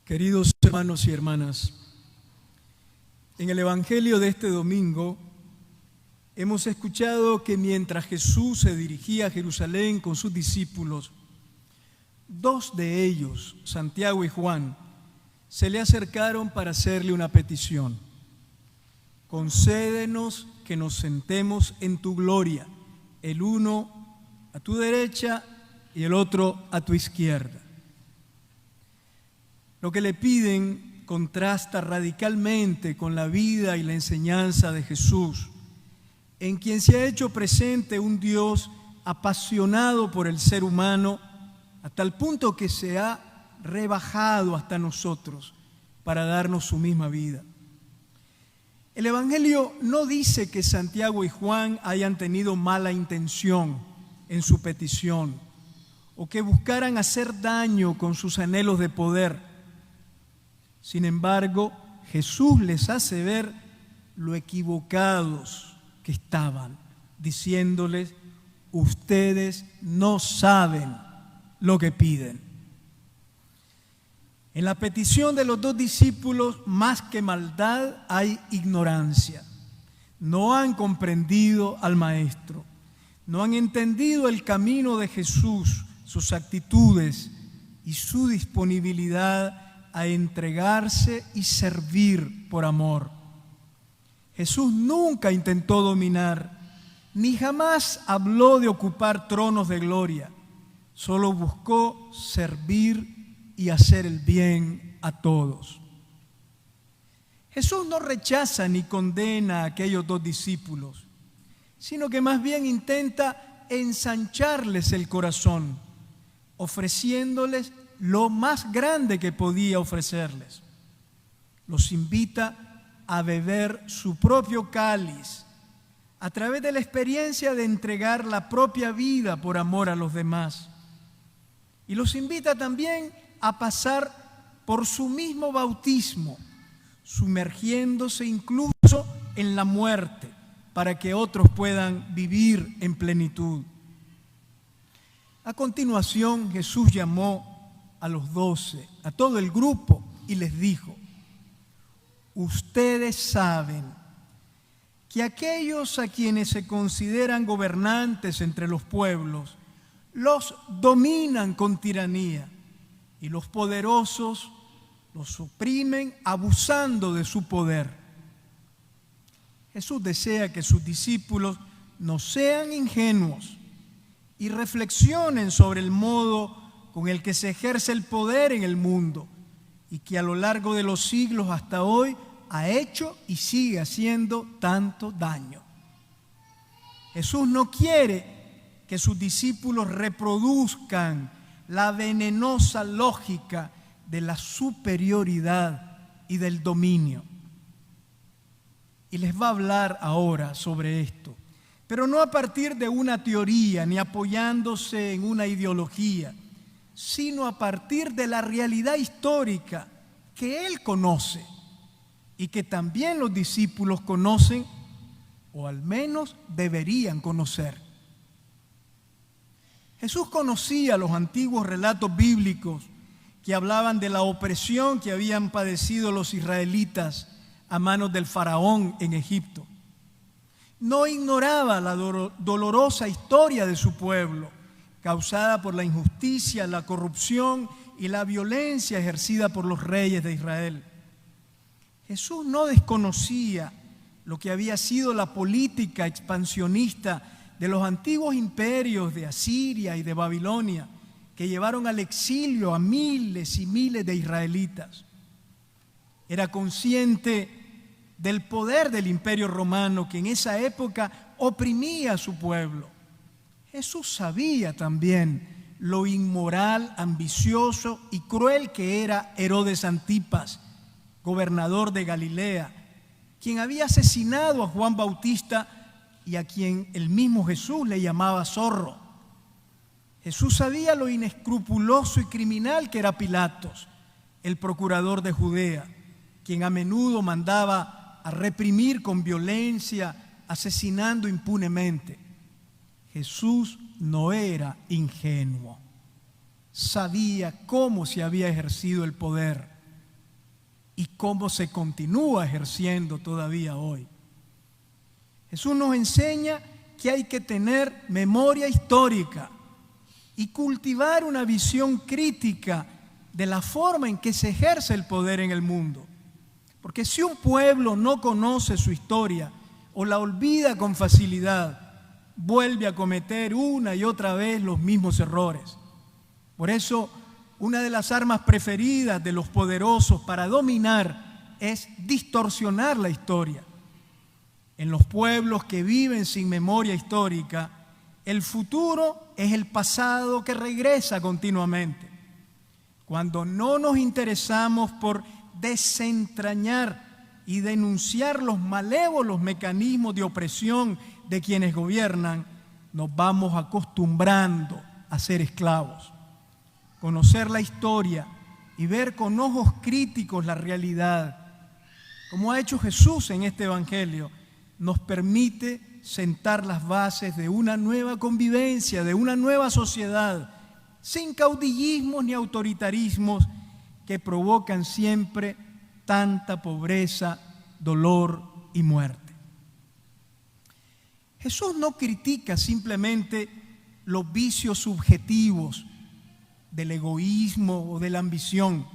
Queridos hermanos y hermanas, en el Evangelio de este domingo hemos escuchado que mientras Jesús se dirigía a Jerusalén con sus discípulos, dos de ellos, Santiago y Juan, se le acercaron para hacerle una petición. Concédenos que nos sentemos en tu gloria, el uno a tu derecha y el otro a tu izquierda. Lo que le piden contrasta radicalmente con la vida y la enseñanza de Jesús, en quien se ha hecho presente un Dios apasionado por el ser humano a tal punto que se ha rebajado hasta nosotros para darnos su misma vida. El Evangelio no dice que Santiago y Juan hayan tenido mala intención en su petición o que buscaran hacer daño con sus anhelos de poder. Sin embargo, Jesús les hace ver lo equivocados que estaban, diciéndoles: ustedes no saben lo que piden. En la petición de los dos discípulos, más que maldad, hay ignorancia. No han comprendido al Maestro, no han entendido el camino de Jesús, sus actitudes y su disponibilidad a entregarse y servir por amor. Jesús nunca intentó dominar, ni jamás habló de ocupar tronos de gloria. Solo buscó servir y hacer el bien a todos. Jesús no rechaza ni condena a aquellos dos discípulos, sino que más bien intenta ensancharles el corazón, ofreciéndoles lo más grande que podía ofrecerles. Los invita a beber su propio cáliz a través de la experiencia de entregar la propia vida por amor a los demás. Y los invita también a pasar por su mismo bautismo, sumergiéndose incluso en la muerte para que otros puedan vivir en plenitud. A continuación, Jesús llamó a los 12, a todo el grupo, y les dijo: ustedes saben que aquellos a quienes se consideran gobernantes entre los pueblos los dominan con tiranía, y los poderosos los oprimen abusando de su poder. Jesús desea que sus discípulos no sean ingenuos y reflexionen sobre el modo con el que se ejerce el poder en el mundo y que a lo largo de los siglos hasta hoy ha hecho y sigue haciendo tanto daño. Jesús no quiere que sus discípulos reproduzcan la venenosa lógica de la superioridad y del dominio. Y les va a hablar ahora sobre esto, pero no a partir de una teoría ni apoyándose en una ideología, sino a partir de la realidad histórica que Él conoce y que también los discípulos conocen, o al menos deberían conocer. Jesús conocía los antiguos relatos bíblicos que hablaban de la opresión que habían padecido los israelitas a manos del faraón en Egipto. No ignoraba la dolorosa historia de su pueblo, causada por la injusticia, la corrupción y la violencia ejercida por los reyes de Israel. Jesús no desconocía lo que había sido la política expansionista de los antiguos imperios de Asiria y de Babilonia, que llevaron al exilio a miles y miles de israelitas. Era consciente del poder del imperio romano que en esa época oprimía a su pueblo. Jesús sabía también lo inmoral, ambicioso y cruel que era Herodes Antipas, gobernador de Galilea, quien había asesinado a Juan Bautista y a quien el mismo Jesús le llamaba zorro. Jesús sabía lo inescrupuloso y criminal que era Pilatos, el procurador de Judea, quien a menudo mandaba a reprimir con violencia, asesinando impunemente. Jesús no era ingenuo. Sabía cómo se había ejercido el poder y cómo se continúa ejerciendo todavía hoy. Jesús nos enseña que hay que tener memoria histórica y cultivar una visión crítica de la forma en que se ejerce el poder en el mundo. Porque si un pueblo no conoce su historia o la olvida con facilidad, vuelve a cometer una y otra vez los mismos errores. Por eso, una de las armas preferidas de los poderosos para dominar es distorsionar la historia. En los pueblos que viven sin memoria histórica, el futuro es el pasado que regresa continuamente. Cuando no nos interesamos por desentrañar y denunciar los malévolos mecanismos de opresión de quienes gobiernan, nos vamos acostumbrando a ser esclavos. Conocer la historia y ver con ojos críticos la realidad, como ha hecho Jesús en este Evangelio, nos permite sentar las bases de una nueva convivencia, de una nueva sociedad, sin caudillismos ni autoritarismos que provocan siempre tanta pobreza, dolor y muerte. Jesús no critica simplemente los vicios subjetivos del egoísmo o de la ambición,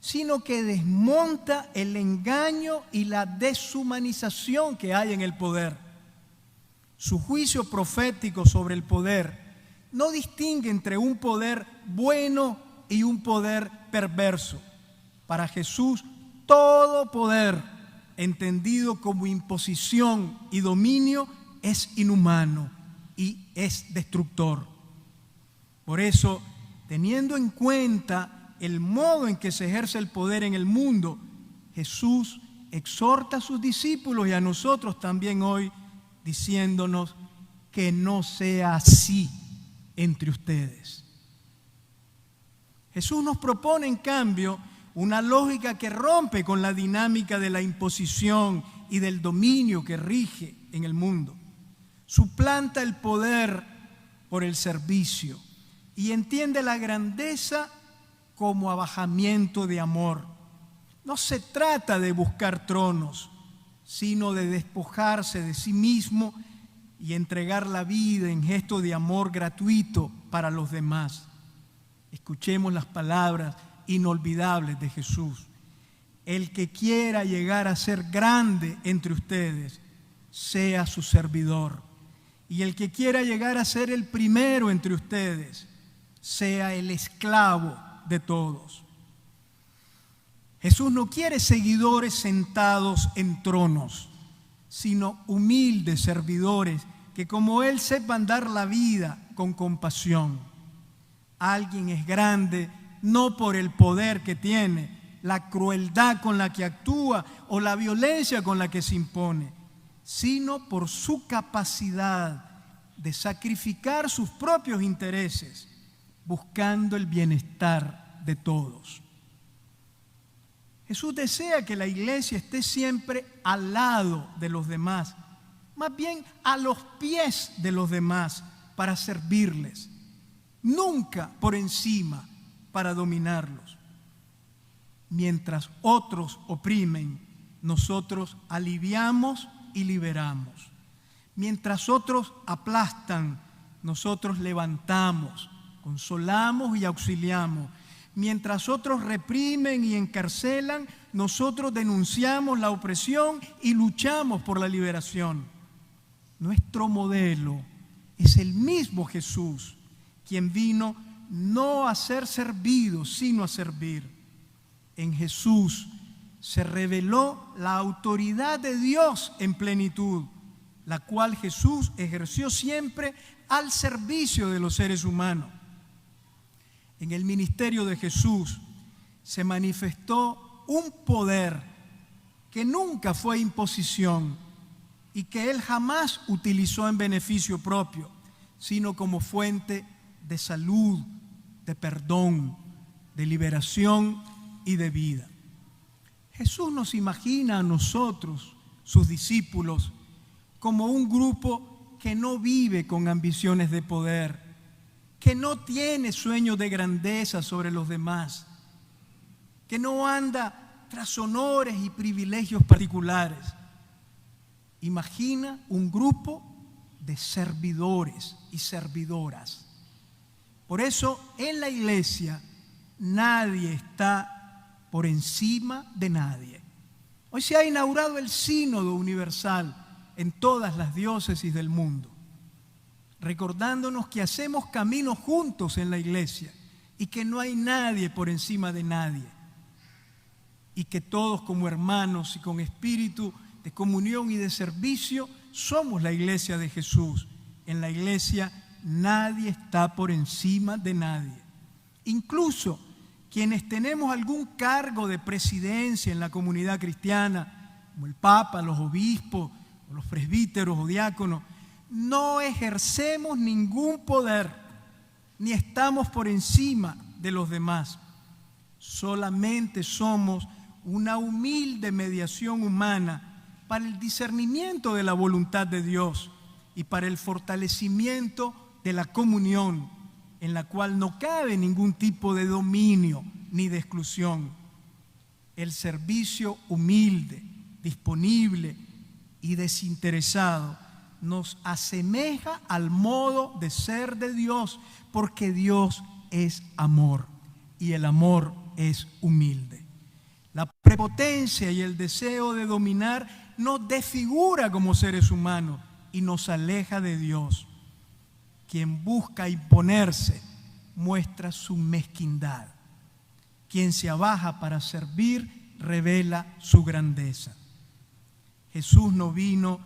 sino que desmonta el engaño y la deshumanización que hay en el poder. Su juicio profético sobre el poder no distingue entre un poder bueno y un poder perverso. Para Jesús, todo poder, entendido como imposición y dominio, es inhumano y es destructor. Por eso, teniendo en cuenta el modo en que se ejerce el poder en el mundo, Jesús exhorta a sus discípulos y a nosotros también hoy, diciéndonos que no sea así entre ustedes. Jesús nos propone, en cambio, una lógica que rompe con la dinámica de la imposición y del dominio que rige en el mundo. Suplanta el poder por el servicio y entiende la grandeza como abajamiento de amor. No se trata de buscar tronos, sino de despojarse de sí mismo y entregar la vida en gesto de amor gratuito para los demás. Escuchemos las palabras inolvidables de Jesús. El que quiera llegar a ser grande entre ustedes, sea su servidor. Y el que quiera llegar a ser el primero entre ustedes, sea el esclavo de todos. Jesús no quiere seguidores sentados en tronos, sino humildes servidores que como Él sepan dar la vida con compasión. Alguien es grande no por el poder que tiene, la crueldad con la que actúa o la violencia con la que se impone, sino por su capacidad de sacrificar sus propios intereses, buscando el bienestar de todos. Jesús desea que la iglesia esté siempre al lado de los demás, más bien a los pies de los demás para servirles, nunca por encima para dominarlos. Mientras otros oprimen, nosotros aliviamos y liberamos. Mientras otros aplastan, nosotros levantamos, consolamos y auxiliamos. Mientras otros reprimen y encarcelan, nosotros denunciamos la opresión y luchamos por la liberación. Nuestro modelo es el mismo Jesús, quien vino no a ser servido, sino a servir. En Jesús se reveló la autoridad de Dios en plenitud, la cual Jesús ejerció siempre al servicio de los seres humanos. En el ministerio de Jesús se manifestó un poder que nunca fue imposición y que Él jamás utilizó en beneficio propio, sino como fuente de salud, de perdón, de liberación y de vida. Jesús nos imagina a nosotros, sus discípulos, como un grupo que no vive con ambiciones de poder, que no tiene sueños de grandeza sobre los demás, que no anda tras honores y privilegios particulares. Imagina un grupo de servidores y servidoras. Por eso en la iglesia nadie está por encima de nadie. Hoy se ha inaugurado el Sínodo Universal en todas las diócesis del mundo, recordándonos que hacemos camino juntos en la iglesia y que no hay nadie por encima de nadie, y que todos como hermanos y con espíritu de comunión y de servicio somos la iglesia de Jesús. En la iglesia nadie está por encima de nadie. Incluso quienes tenemos algún cargo de presidencia en la comunidad cristiana, como el Papa, los obispos, o los presbíteros o diáconos, no ejercemos ningún poder, ni estamos por encima de los demás. Solamente somos una humilde mediación humana para el discernimiento de la voluntad de Dios y para el fortalecimiento de la comunión, en la cual no cabe ningún tipo de dominio ni de exclusión. El servicio humilde, disponible y desinteresado nos asemeja al modo de ser de Dios, porque Dios es amor y el amor es humilde. La prepotencia y el deseo de dominar nos desfigura como seres humanos y nos aleja de Dios. Quien busca imponerse muestra su mezquindad. Quien se abaja para servir revela su grandeza. Jesús no vino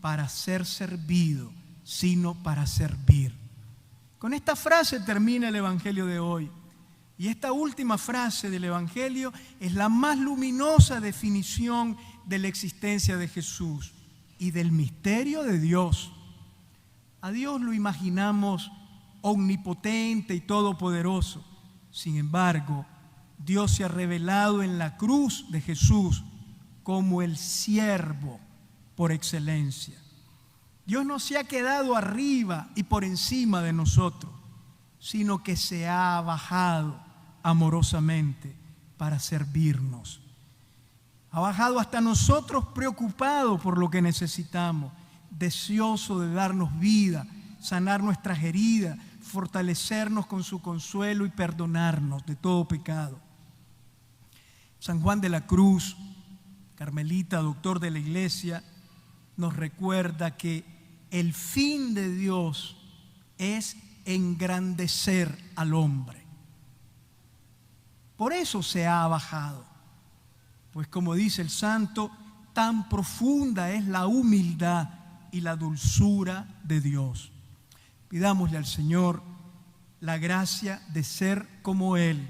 para ser servido, sino para servir. Con esta frase termina el Evangelio de hoy. Y esta última frase del Evangelio es la más luminosa definición de la existencia de Jesús y del misterio de Dios. A Dios lo imaginamos omnipotente y todopoderoso. Sin embargo, Dios se ha revelado en la cruz de Jesús como el siervo por excelencia. Dios no se ha quedado arriba y por encima de nosotros, sino que se ha bajado amorosamente para servirnos. Ha bajado hasta nosotros preocupado por lo que necesitamos, deseoso de darnos vida, sanar nuestras heridas, fortalecernos con su consuelo y perdonarnos de todo pecado. San Juan de la Cruz, carmelita, doctor de la iglesia, nos recuerda que el fin de Dios es engrandecer al hombre. Por eso se ha bajado, pues como dice el santo, tan profunda es la humildad y la dulzura de Dios. Pidámosle al Señor la gracia de ser como Él,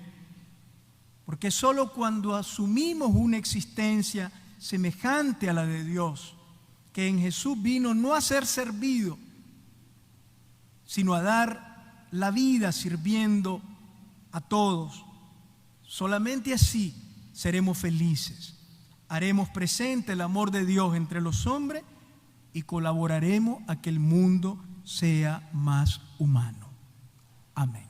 porque solo cuando asumimos una existencia semejante a la de Dios, que en Jesús vino no a ser servido, sino a dar la vida sirviendo a todos, solamente así seremos felices, haremos presente el amor de Dios entre los hombres y colaboraremos a que el mundo sea más humano. Amén.